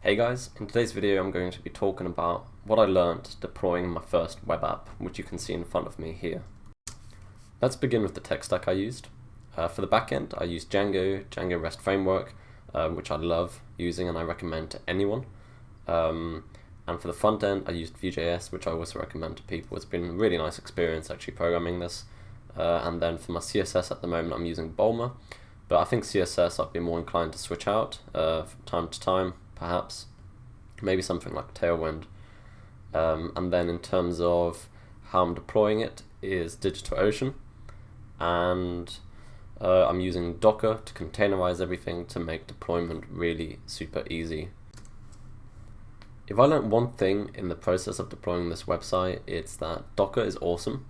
Hey guys, in today's video I'm going to be talking about what I learned deploying my first web app, which you can see in front of me here. Let's begin with the tech stack I used. For the backend, I used Django REST framework, which I love using and I recommend to anyone. And for the front end, I used VueJS, which I also recommend to people. It's been a really nice experience actually programming this. And then for my CSS at the moment, I'm using Bulma, but I think CSS I'd be more inclined to switch out from time to time, perhaps. Maybe something like Tailwind. And then in terms of how I'm deploying it is DigitalOcean, and I'm using Docker to containerize everything to make deployment really super easy. If I learned one thing in the process of deploying this website, it's that Docker is awesome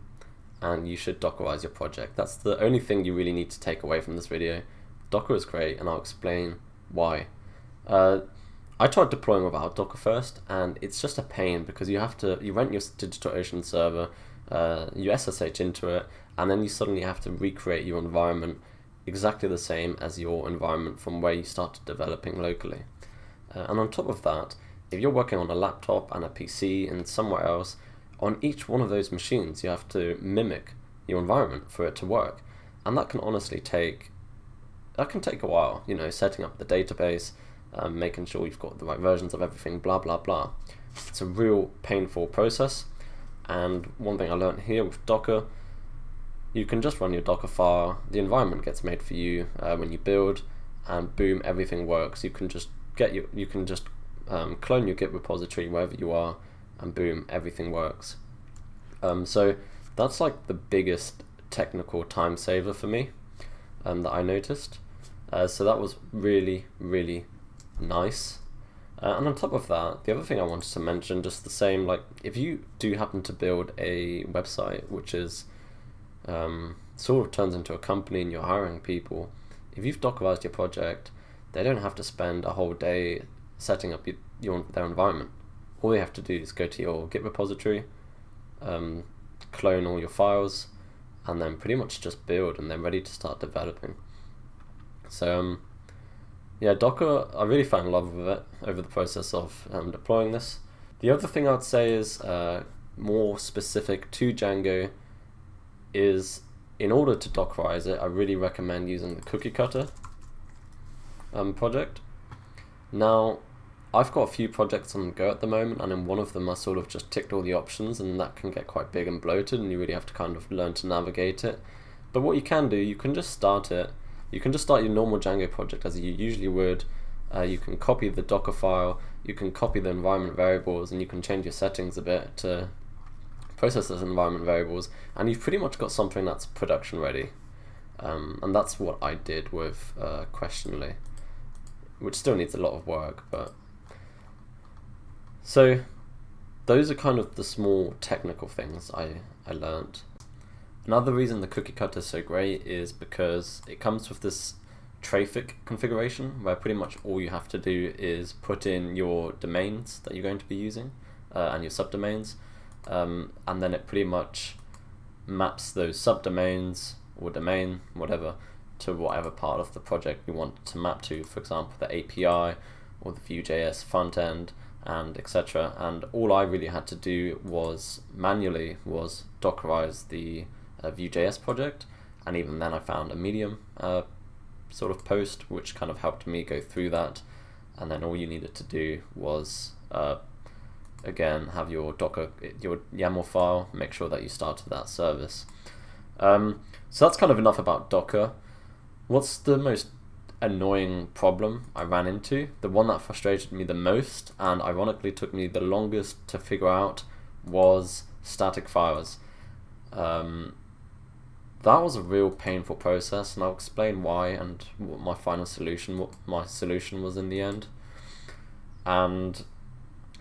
and you should Dockerize your project. That's the only thing you really need to take away from this video. Docker is great and I'll explain why. I tried deploying without Docker first, and it's just a pain because you rent your DigitalOcean server, you SSH into it, and then you suddenly have to recreate your environment exactly the same as your environment from where you started developing locally. And on top of that, if you're working on a laptop and a PC and somewhere else, on each one of those machines you have to mimic your environment for it to work, and that can honestly take a while, setting up the database, making sure you've got the right versions of everything, blah blah blah. It's a real painful process. And one thing I learned here with Docker, you can just run your Docker file, the environment gets made for you when you build, and boom, everything works. You can just clone your Git repository wherever you are, and boom, everything works. So that's like the biggest technical time saver for me that I noticed. So that was really nice. And on top of that, the other thing I wanted to mention, just the same, like if you do happen to build a website which is sort of turns into a company and you're hiring people, if you've Dockerized your project, they don't have to spend a whole day setting up their environment. All they have to do is go to your Git repository, clone all your files, and then pretty much just build, and they're ready to start developing. So yeah, Docker, I really fell in love with it over the process of deploying this. The other thing I would say is more specific to Django is, in order to Dockerize it, I really recommend using the cookie cutter project. Now, I've got a few projects on the go at the moment, and in one of them I sort of just ticked all the options, and that can get quite big and bloated, and you really have to kind of learn to navigate it. But what you can do, you can just start it. You can just start your normal Django project as you usually would. You can copy the Docker file, you can copy the environment variables, and you can change your settings a bit to process those environment variables, and you've pretty much got something that's production ready. And that's what I did with Questionly, which still needs a lot of work. But so those are kind of the small technical things I learned. Another reason the cookie cutter is so great is because it comes with this traffic configuration where pretty much all you have to do is put in your domains that you're going to be using and your subdomains, and then it pretty much maps those subdomains or domain, whatever, to whatever part of the project you want to map to, for example the API or the Vue.js front end, and etc. And all I really had to do was manually Dockerize the Vue.js project, and even then I found a Medium sort of post which kind of helped me go through that, and then all you needed to do was again have your YAML file, make sure that you started that service. So that's kind of enough about Docker. What's the most annoying problem I ran into, the one that frustrated me the most and ironically took me the longest to figure out, was static files. That was a real painful process, and I'll explain why and what my solution was in the end. And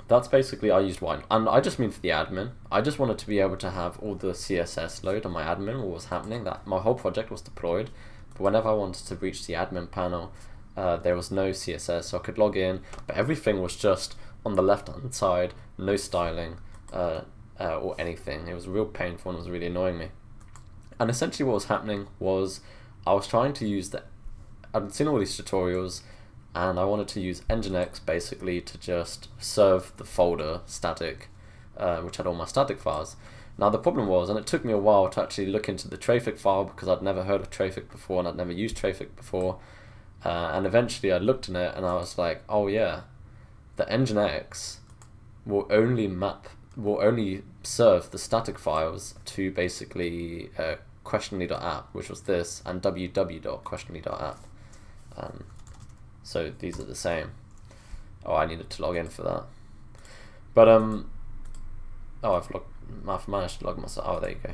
that's basically, I used one, and I just mean for the admin. I just wanted to be able to have all the CSS load on my admin, what was happening, that my whole project was deployed, but whenever I wanted to reach the admin panel, there was no CSS, so I could log in, but everything was just on the left hand side, no styling or anything. It was real painful and it was really annoying me. And essentially what was happening was I was trying to use I'd seen all these tutorials, and I wanted to use nginx basically to just serve the folder static, which had all my static files. Now the problem was, and it took me a while to actually look into the Traefik file because I'd never heard of Traefik before and I'd never used Traefik before, and eventually I looked in it and I was like, oh yeah, the nginx will only serve the static files to basically questionly.app, which was this, and www.questionly.app. So these are the same. Oh, I needed to log in for that. But oh, I've managed to log myself. Oh, there you go.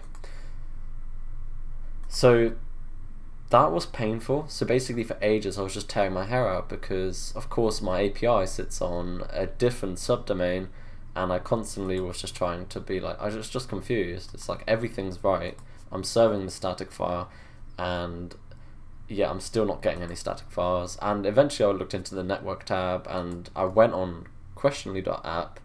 So that was painful. So basically for ages I was just tearing my hair out because of course my API sits on a different subdomain, and I constantly was just trying to be like, I was just confused. It's like everything's right, I'm serving the static file, and yeah, I'm still not getting any static files. And eventually I looked into the network tab and I went on questionly.app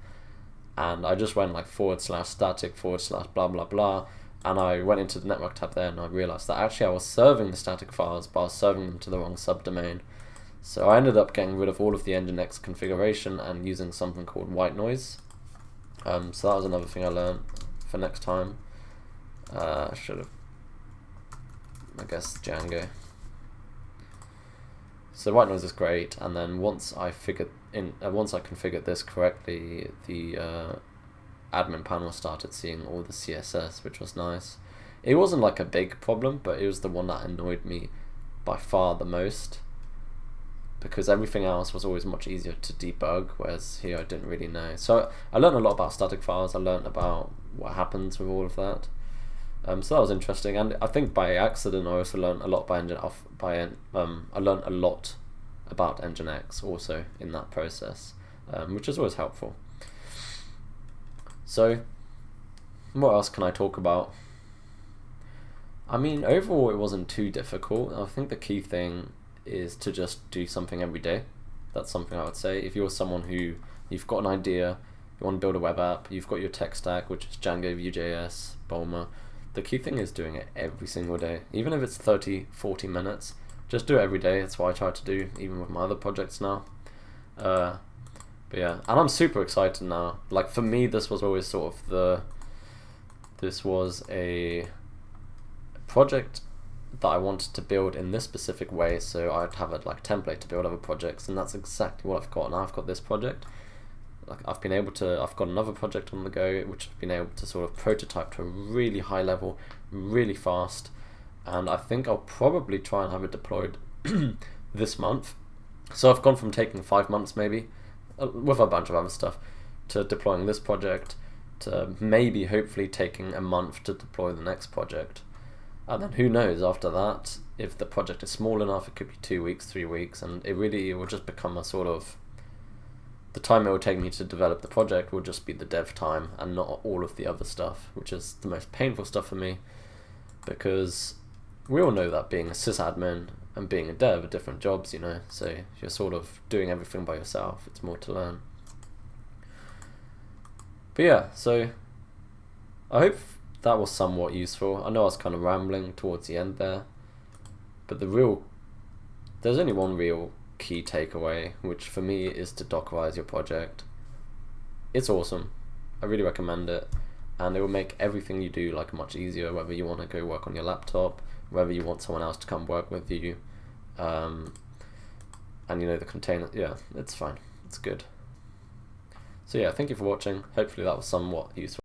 and I just went like /static /blah blah blah, and I went into the network tab there and I realized that actually I was serving the static files but I was serving them to the wrong subdomain. So I ended up getting rid of all of the nginx configuration and using something called white noise. So that was another thing I learned for next time. I should have, I guess, Django. So white noise is great, and then once I configured this correctly, the admin panel started seeing all the CSS, which was nice. It wasn't like a big problem, but it was the one that annoyed me by far the most, because everything else was always much easier to debug, whereas here I didn't really know. So I learned a lot about static files, I learned about what happens with all of that. So that was interesting, and I think by accident I also learned a lot I learned a lot about nginx also in that process, which is always helpful. So what else can I talk about? I mean, overall it wasn't too difficult. I think the key thing is to just do something every day. That's something I would say. If you're someone who, you've got an idea, you want to build a web app, you've got your tech stack, which is Django, VueJS, Bulma, the key thing is doing it every single day. Even if it's 30-40 minutes, just do it every day. That's what I try to do, even with my other projects now. But yeah, and I'm super excited now. Like for me, this was always sort of this was a project that I wanted to build in this specific way, so I'd have a template to build other projects, and that's exactly what I've got now. I've got this project. I've got another project on the go, which I've been able to sort of prototype to a really high level, really fast, and I think I'll probably try and have it deployed this month. So I've gone from taking 5 months maybe, with a bunch of other stuff, to deploying this project, to maybe hopefully taking a month to deploy the next project. And then who knows, after that, if the project is small enough, it could be 2 weeks, 3 weeks, and it will just become a sort of, the time it will take me to develop the project will just be the dev time and not all of the other stuff, which is the most painful stuff for me, because we all know that being a sysadmin and being a dev are different jobs, you know, so if you're sort of doing everything by yourself, it's more to learn. But yeah, so I hope that was somewhat useful. I know I was kind of rambling towards the end there, but there's only one real key takeaway, which for me is to dockerize your project. It's awesome. I really recommend it, and it will make everything you do much easier, whether you want to go work on your laptop, whether you want someone else to come work with you, and you know, the container, yeah, it's fine, it's good. So yeah, thank you for watching. Hopefully that was somewhat useful.